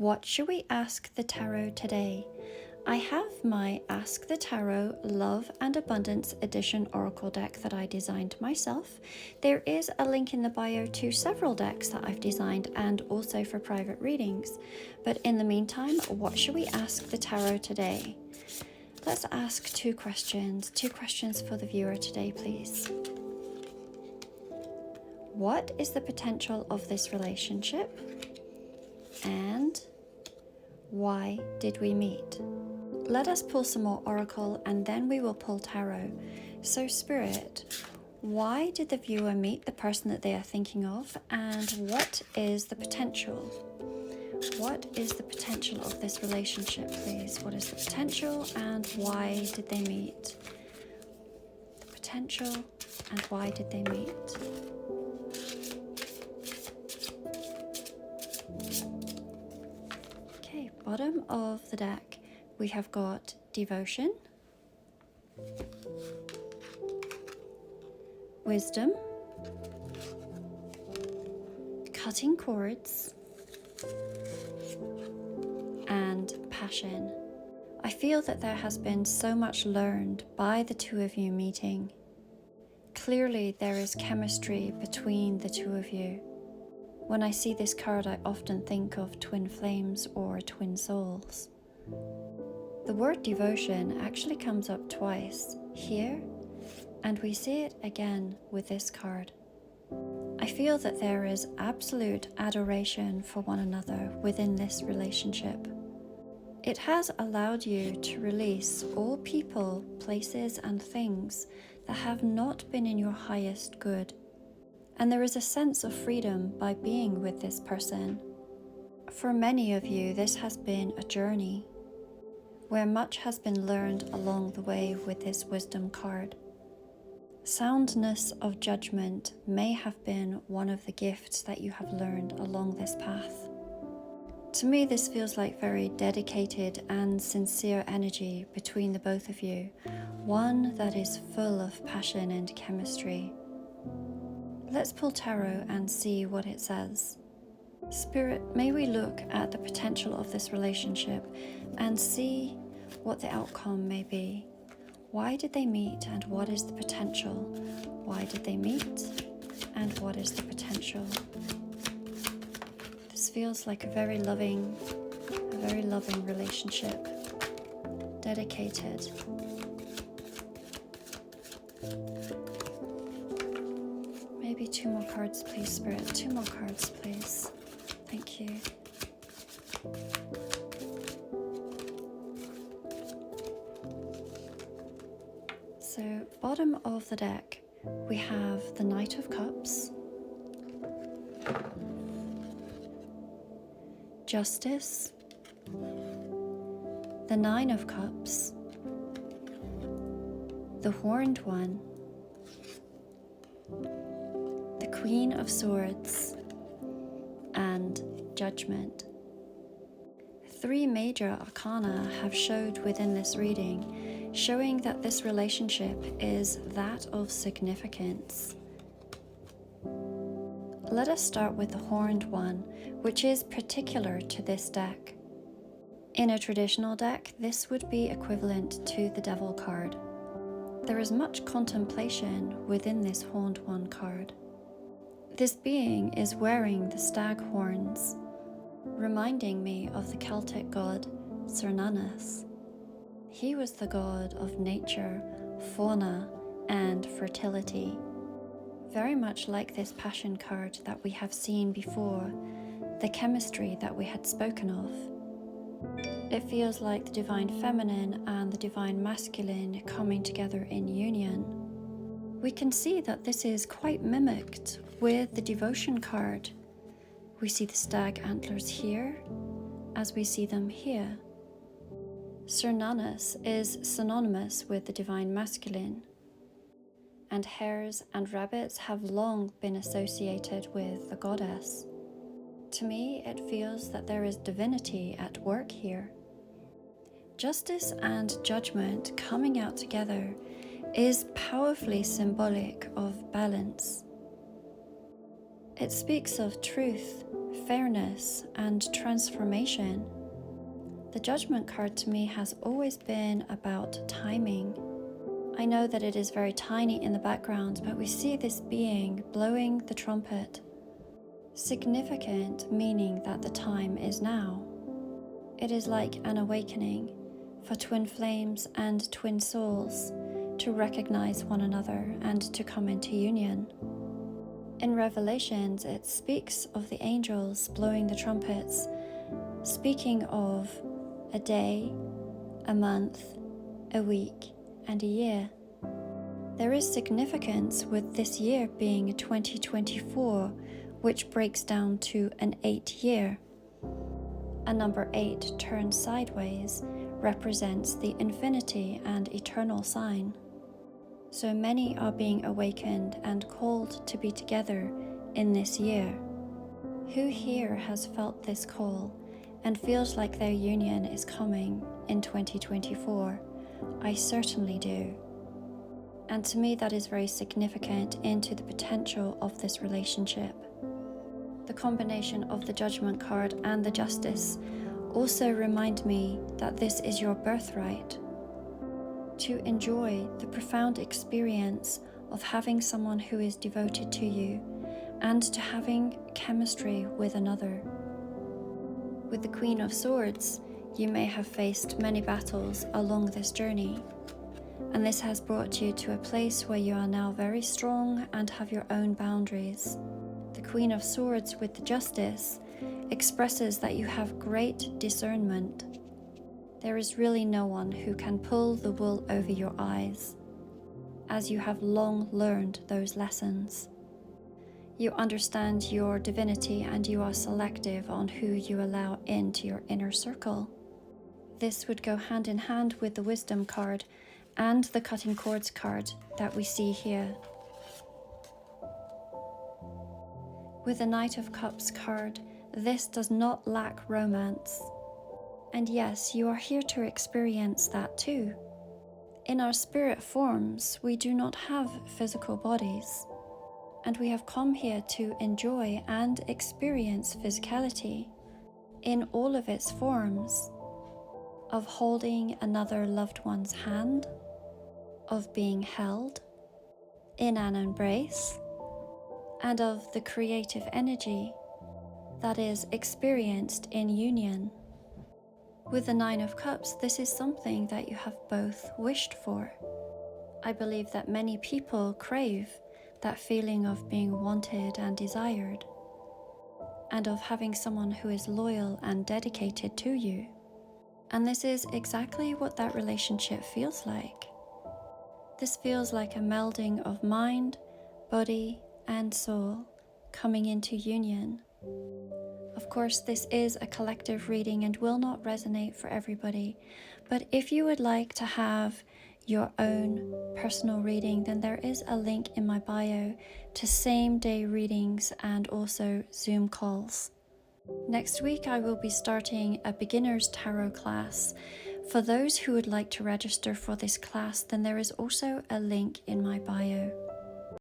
What should we ask the tarot today? I have my Ask the Tarot Love and Abundance Edition Oracle deck that I designed myself. There is a link in the bio to several decks that I've designed and also for private readings. But in the meantime, what should we ask the tarot today? Let's ask two questions for the viewer today, please. What is the potential of this relationship? And why did we meet? Let us pull some more oracle and then we will pull tarot. So Spirit, why did the viewer meet the person that they are thinking of, and what is the potential? What is the potential of this relationship, please? What is the potential and why did they meet? The potential and why did they meet? Okay, bottom of the deck, we have got devotion, wisdom, cutting cords, and passion. I feel that there has been so much learned by the two of you meeting. Clearly there is chemistry between the two of you. When I see this card, I often think of twin flames or twin souls. The word devotion actually comes up twice, here, and we see it again with this card. I feel that there is absolute adoration for one another within this relationship. It has allowed you to release all people, places, and things that have not been in your highest good. And there is a sense of freedom by being with this person. For many of you, this has been a journey where much has been learned along the way with this wisdom card. Soundness of judgment may have been one of the gifts that you have learned along this path. To me, this feels like very dedicated and sincere energy between the both of you, one that is full of passion and chemistry. Let's pull tarot and see what it says. Spirit, may we look at the potential of this relationship and see what the outcome may be. Why did they meet and what is the potential? Why did they meet and what is the potential? This feels like a very loving relationship. Dedicated. Maybe two more cards, please, Spirit. Two more cards, please. Thank you. So, bottom of the deck, we have the Knight of Cups, Justice, the Nine of Cups, the Horned One, the Queen of Swords, and Judgment. Three major arcana have showed within this reading, showing that this relationship is that of significance. Let us start with the Horned One, which is particular to this deck. In a traditional deck, this would be equivalent to the Devil card. There is much contemplation within this Horned One card. This being is wearing the stag horns, reminding me of the Celtic god Cernunnos. He was the god of nature, fauna, and fertility. Very much like this passion card that we have seen before, the chemistry that we had spoken of. It feels like the divine feminine and the divine masculine coming together in union. We can see that this is quite mimicked with the devotion card. We see the stag antlers here as we see them here. Cernunnos is synonymous with the divine masculine, and hares and rabbits have long been associated with the goddess. To me, it feels that there is divinity at work here. Justice and judgment coming out together is powerfully symbolic of balance. It speaks of truth, fairness, and transformation. The Judgment card to me has always been about timing. I know that it is very tiny in the background, but we see this being blowing the trumpet. Significant, meaning that the time is now. It is like an awakening for twin flames and twin souls to recognize one another and to come into union. In Revelations, it speaks of the angels blowing the trumpets, speaking of a day, a month, a week, and a year. There is significance with this year being 2024, which breaks down to an 8-year. A number 8 turned sideways represents the infinity and eternal sign. So many are being awakened and called to be together in this year. Who here has felt this call and feels like their union is coming in 2024? I certainly do. And to me, that is very significant into the potential of this relationship. The combination of the Judgment card and the Justice also remind me that this is your birthright. To enjoy the profound experience of having someone who is devoted to you and to having chemistry with another. With the Queen of Swords, you may have faced many battles along this journey, and this has brought you to a place where you are now very strong and have your own boundaries. The Queen of Swords with the Justice expresses that you have great discernment. There is really no one who can pull the wool over your eyes, as you have long learned those lessons. You understand your divinity and you are selective on who you allow into your inner circle. This would go hand in hand with the Wisdom card and the Cutting Cords card that we see here. With the Knight of Cups card, this does not lack romance. And yes, you are here to experience that too. In our spirit forms, we do not have physical bodies, and we have come here to enjoy and experience physicality in all of its forms, of holding another loved one's hand, of being held in an embrace, and of the creative energy that is experienced in union. With the Nine of Cups, this is something that you have both wished for. I believe that many people crave that feeling of being wanted and desired, and of having someone who is loyal and dedicated to you. And this is exactly what that relationship feels like. This feels like a melding of mind, body, and soul coming into union. Of course, this is a collective reading and will not resonate for everybody, but if you would like to have your own personal reading, then there is a link in my bio to same-day readings and also Zoom calls. Next week, I will be starting a beginner's tarot class. For those who would like to register for this class, then there is also a link in my bio.